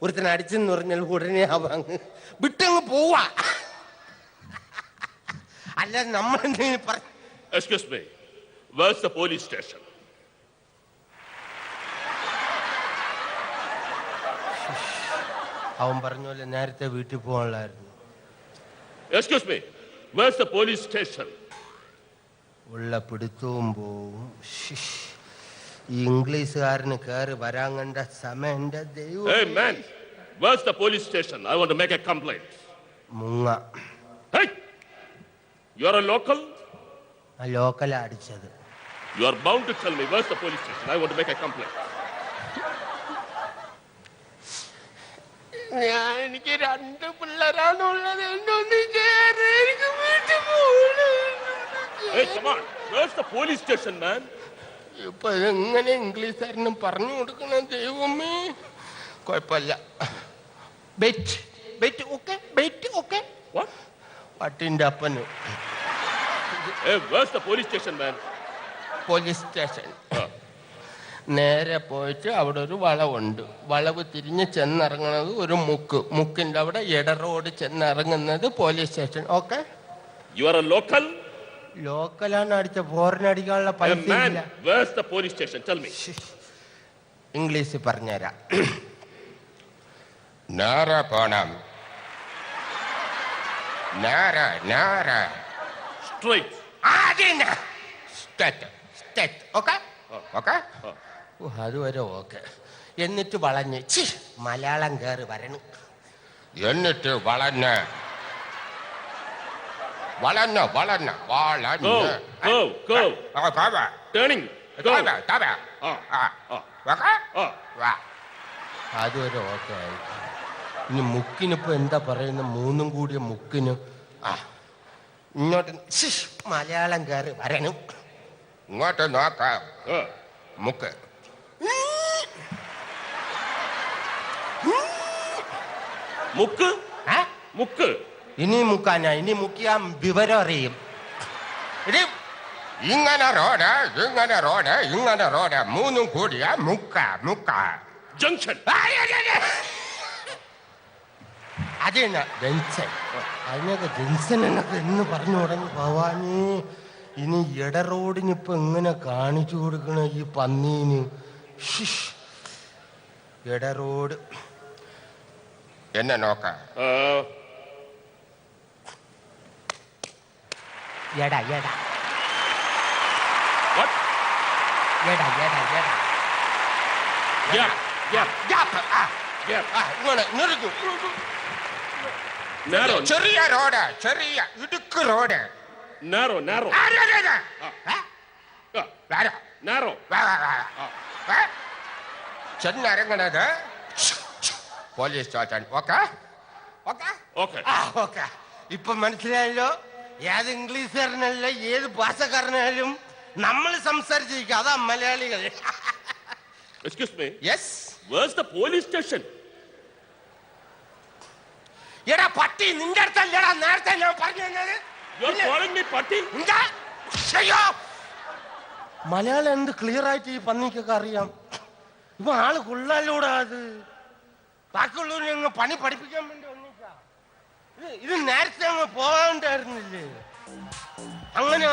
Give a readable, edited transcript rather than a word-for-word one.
ഒരുത്തനെ അടിച്ചെന്ന് പറഞ്ഞാൽ ഉടനെ അവങ്ങ് വിട്ടങ്ങ് പോവാ. അല്ല നമ്മൾ എന്തെങ്കിലും പറ. Excuse me, where's the police station? അവൻ പറഞ്ഞ പോലെ നേരത്തെ വീട്ടിൽ പോകാനുള്ളായിരുന്നു. Excuse me, where's the police station? ഉള്ള പിടുത്തവും പോവും. ഈ ഇംഗ്ലീഷുകാരന് കയറി വരാൻ കണ്ട സമയം എന്റെ ദൈവം. Hey man, where's the police station? I want to make a complaint. മുങ്ങ. Hey, you're a local? ആ ലോക്കലാ അടിച്ചത്. You are bound to tell me where's the police station. I want to make a complaint. എനിക്ക് രണ്ട് പിള്ളേരാണുള്ളത്. Hey, come on. Where's the police station, man? ഇപ്പൊ എങ്ങനെ ഇംഗ്ലീഷുകാരനും പറഞ്ഞു കൊടുക്കണം ദൈവമേ. കുഴപ്പമില്ല. Bet bet okay bet okay. What? പട്ടിന്റെ അപ്പന്. Hey, where's the police station, man? Police station. നേരെ പോയിട്ട് അവിടെ ഒരു വളവുണ്ട്. വളവ് തിരിഞ്ഞ് ചെന്നിറങ്ങുന്നത് ഒരു മുക്ക്. മുക്കിന്റെ അവിടെ ഇട റോഡ് ചെന്നിറങ്ങുന്നത് police station. Okay. You are a local? ലോക്കലാണ് അടിച്ച. ഫോറിനടിക്കാനുള്ള Hey, പൈസ man, ഇല്ല. where's the police station? Tell me. English പറഞ്ഞുതരാം. നേരെ പോണം. നേരെ നേരെ Straight. State state. Okay okay. അതുവരെ ഓക്കെ. എന്നിട്ട് വളഞ്ഞ് മലയാളം കയറി വരണം. എന്നിട്ട് വളഞ്ഞ് വളഞ്ഞ് വളഞ്ഞ് വളഞ്ഞ് Go. താവ Turning. Go. താവ ഓക്കെ. അതുവരെ ഓക്കെ ആയി. ഇനി മുക്കിനിപ്പോ എന്താ പറയുന്ന മൂന്നും കൂടിയ മുക്കിന് ഇങ്ങോട്ട് മലയാളം കയറി വരണം. ഇങ്ങോട്ട് നോക്കാം. മുക്ക് മുക്ക്. മുക്ക്. ഇനി മുക്കാനാ. ഇനി മുക്കിയാ വിവരം അറിയും. ഇങ്ങനെ റോഡ് ഇങ്ങനെ റോഡ് ഇങ്ങനെ റോഡ് മൂന്നും കൂടിയ മുക്ക മുക്ക ജംഗ്ഷൻ. അത് തന്നെ ജംഗ്ഷൻ. അതിനൊക്കെ ജംഗ്ഷൻ എന്നൊക്കെ എന്ന് പറഞ്ഞു തുടങ്ങി ഭവാനി. ഇനി ഇട റോഡിന് ഇപ്പൊ എങ്ങനെ കാണിച്ചു കൊടുക്കണ ഈ പന്നീന്. ഇട റോഡ് എന്നെ നോക്ക. എടാ എടാ What? എടാ എടാ എടാ Gap. ഇങ്ങനെ നിർത്തും. Narrow. ചെറിയ റോഡ് ചെറിയ ഇടുക്ക് റോഡ്. Narrow. Narrow. ചെന്നിറങ്ങണത് police station. Okay okay Okay. Okay. ഇപ്പൊ മനസ്സിലായല്ലോ. ഏത് ഇംഗ്ലീഷുകാരനല്ല ഏത് ഭാഷക്കാരനായാലും നമ്മൾ സംസാരിച്ചിരിക്കുക. അതാ മലയാളികൾ. Excuse me. Yes. Where's the police station? എടാ പട്ടി നിന്റെ അടുത്തല്ലടാ നേരത്തെ ഞാൻ പറഞ്ഞു തന്നത്. You're calling me patti? Malayalam എന്ത് ക്ലിയർ ആയിട്ട് ഈ പന്നിക്കൊക്കെ അറിയാം. ഇപ്പൊ ആള് കൊള്ളാലൂടാ. അത് ബാക്കിയുള്ളവരെ അങ്ങ് പണി പഠിപ്പിക്കാൻ വേണ്ടി വന്നിട്ടാ. ഇത് നേരത്തെ അങ്ങ് പോകാണ്ടായിരുന്നില്ലേ. അങ്ങനെ